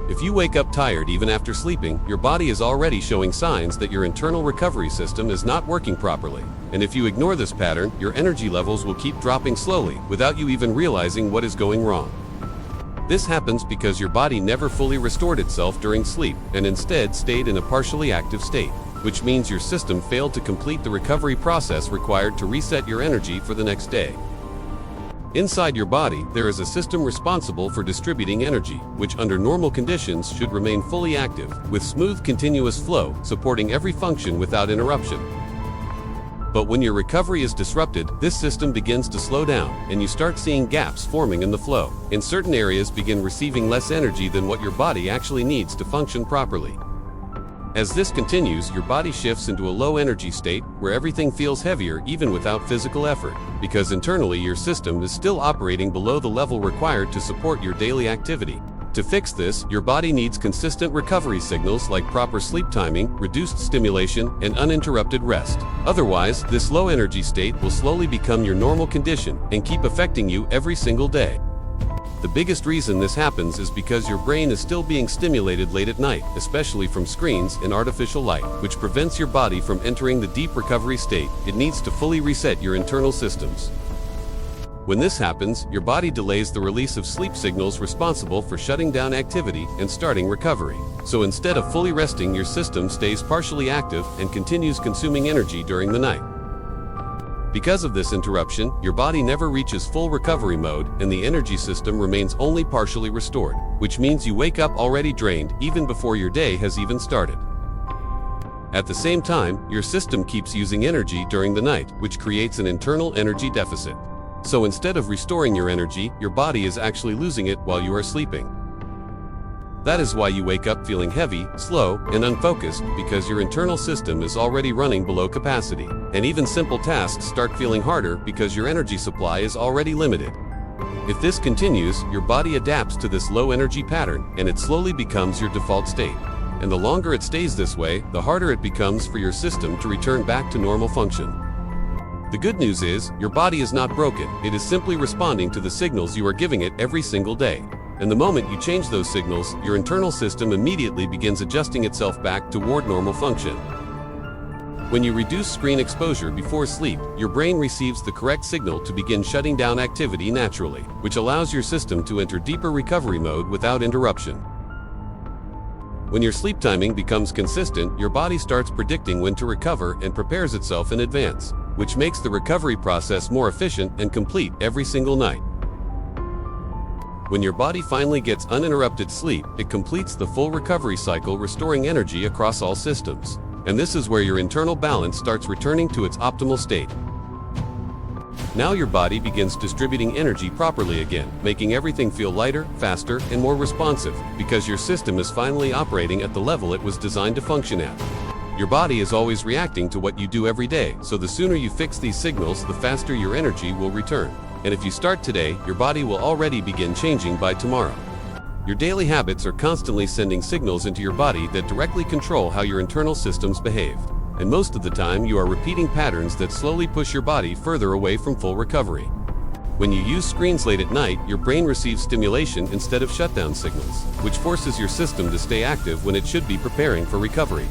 If you wake up tired even after sleeping, your body is already showing signs that your internal recovery system is not working properly. And if you ignore this pattern, your energy levels will keep dropping slowly without you even realizing what is going wrong. This happens because your body never fully restored itself during sleep and instead stayed in a partially active state, which means your system failed to complete the recovery process required to reset your energy for the next day. Inside your body, there is a system responsible for distributing energy, which under normal conditions should remain fully active, with smooth continuous flow, supporting every function without interruption. But when your recovery is disrupted, this system begins to slow down, and you start seeing gaps forming in the flow. In certain areas begin receiving less energy than what your body actually needs to function properly. As this continues, your body shifts into a low energy state where everything feels heavier even without physical effort, because internally your system is still operating below the level required to support your daily activity. To fix this, your body needs consistent recovery signals like proper sleep timing, reduced stimulation, and uninterrupted rest. Otherwise, this low energy state will slowly become your normal condition and keep affecting you every single day. The biggest reason this happens is because your brain is still being stimulated late at night, especially from screens and artificial light, which prevents your body from entering the deep recovery state. It needs to fully reset your internal systems. When this happens, your body delays the release of sleep signals responsible for shutting down activity and starting recovery. So instead of fully resting, your system stays partially active and continues consuming energy during the night. Because of this interruption, your body never reaches full recovery mode and the energy system remains only partially restored, which means you wake up already drained even before your day has even started. At the same time, your system keeps using energy during the night, which creates an internal energy deficit. So instead of restoring your energy, your body is actually losing it while you are sleeping. That is why you wake up feeling heavy, slow, and unfocused, because your internal system is already running below capacity. And even simple tasks start feeling harder because your energy supply is already limited. If this continues, your body adapts to this low energy pattern and it slowly becomes your default state. And the longer it stays this way, the harder it becomes for your system to return back to normal function. The good news is, your body is not broken, it is simply responding to the signals you are giving it every single day. And the moment you change those signals, your internal system immediately begins adjusting itself back toward normal function. When you reduce screen exposure before sleep, your brain receives the correct signal to begin shutting down activity naturally, which allows your system to enter deeper recovery mode without interruption. When your sleep timing becomes consistent, your body starts predicting when to recover and prepares itself in advance, which makes the recovery process more efficient and complete every single night. When your body finally gets uninterrupted sleep, it completes the full recovery cycle, restoring energy across all systems. And this is where your internal balance starts returning to its optimal state. Now your body begins distributing energy properly again, making everything feel lighter, faster, and more responsive, because your system is finally operating at the level it was designed to function at. Your body is always reacting to what you do every day, so the sooner you fix these signals, the faster your energy will return. And if you start today, your body will already begin changing by tomorrow. Your daily habits are constantly sending signals into your body that directly control how your internal systems behave. And most of the time, you are repeating patterns that slowly push your body further away from full recovery. When you use screens late at night, your brain receives stimulation instead of shutdown signals, which forces your system to stay active when it should be preparing for recovery.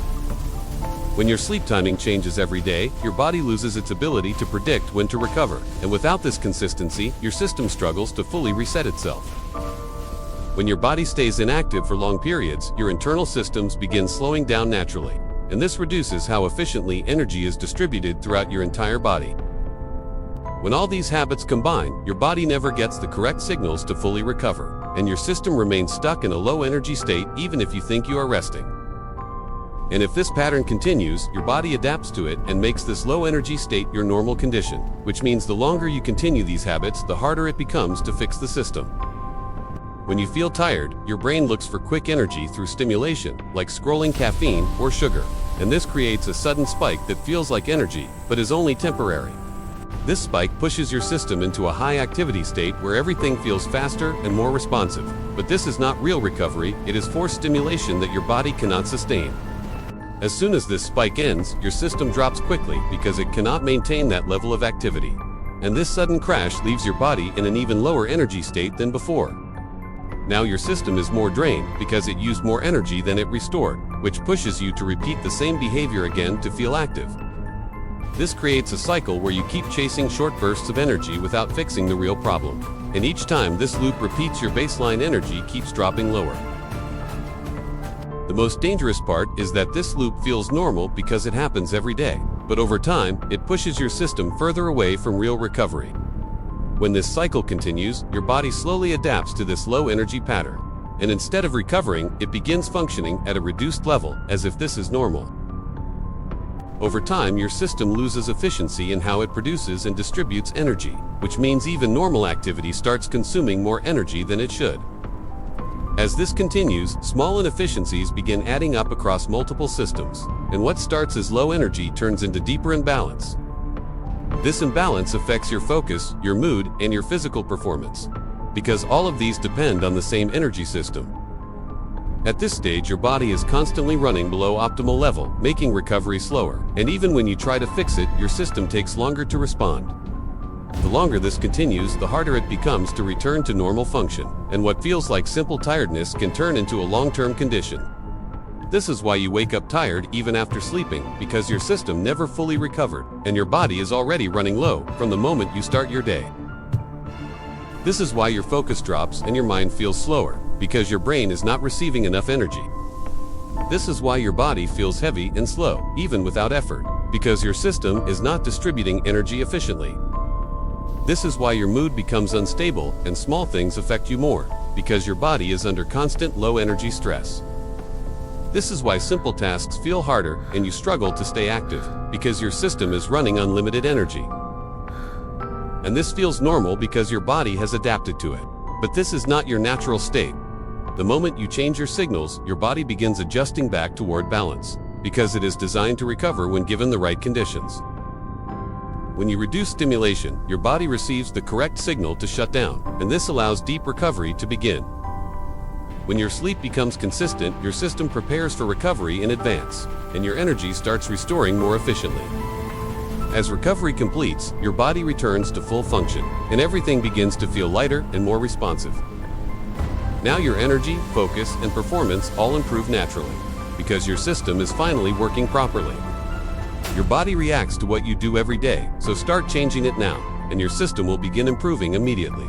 When your sleep timing changes every day, your body loses its ability to predict when to recover, and without this consistency, your system struggles to fully reset itself. When your body stays inactive for long periods, your internal systems begin slowing down naturally, and this reduces how efficiently energy is distributed throughout your entire body. When all these habits combine, your body never gets the correct signals to fully recover, and your system remains stuck in a low energy state even if you think you are resting. And if this pattern continues, your body adapts to it and makes this low energy state your normal condition, which means the longer you continue these habits, the harder it becomes to fix the system. When you feel tired, your brain looks for quick energy through stimulation, like scrolling caffeine or sugar, and this creates a sudden spike that feels like energy, but is only temporary. This spike pushes your system into a high activity state where everything feels faster and more responsive. But this is not real recovery, it is forced stimulation that your body cannot sustain. As soon as this spike ends, your system drops quickly because it cannot maintain that level of activity. And this sudden crash leaves your body in an even lower energy state than before. Now your system is more drained because it used more energy than it restored, which pushes you to repeat the same behavior again to feel active. This creates a cycle where you keep chasing short bursts of energy without fixing the real problem. And each time this loop repeats, your baseline energy keeps dropping lower. The most dangerous part is that this loop feels normal because it happens every day, but over time, it pushes your system further away from real recovery. When this cycle continues, your body slowly adapts to this low energy pattern, and instead of recovering, it begins functioning at a reduced level as if this is normal. Over time, your system loses efficiency in how it produces and distributes energy, which means even normal activity starts consuming more energy than it should. As this continues, small inefficiencies begin adding up across multiple systems, and what starts as low energy turns into deeper imbalance. This imbalance affects your focus, your mood, and your physical performance, because all of these depend on the same energy system. At this stage, your body is constantly running below optimal level, making recovery slower, and even when you try to fix it, your system takes longer to respond. The longer this continues, the harder it becomes to return to normal function, and what feels like simple tiredness can turn into a long-term condition. This is why you wake up tired even after sleeping, because your system never fully recovered, and your body is already running low from the moment you start your day. This is why your focus drops and your mind feels slower, because your brain is not receiving enough energy. This is why your body feels heavy and slow, even without effort, because your system is not distributing energy efficiently. This is why your mood becomes unstable and small things affect you more, because your body is under constant low-energy stress. This is why simple tasks feel harder and you struggle to stay active, because your system is running unlimited energy. And this feels normal because your body has adapted to it. But this is not your natural state. The moment you change your signals, your body begins adjusting back toward balance, because it is designed to recover when given the right conditions. When you reduce stimulation, your body receives the correct signal to shut down, and this allows deep recovery to begin. When your sleep becomes consistent, your system prepares for recovery in advance, and your energy starts restoring more efficiently. As recovery completes, your body returns to full function, and everything begins to feel lighter and more responsive. Now your energy, focus, and performance all improve naturally, because your system is finally working properly. Your body reacts to what you do every day, so start changing it now, and your system will begin improving immediately.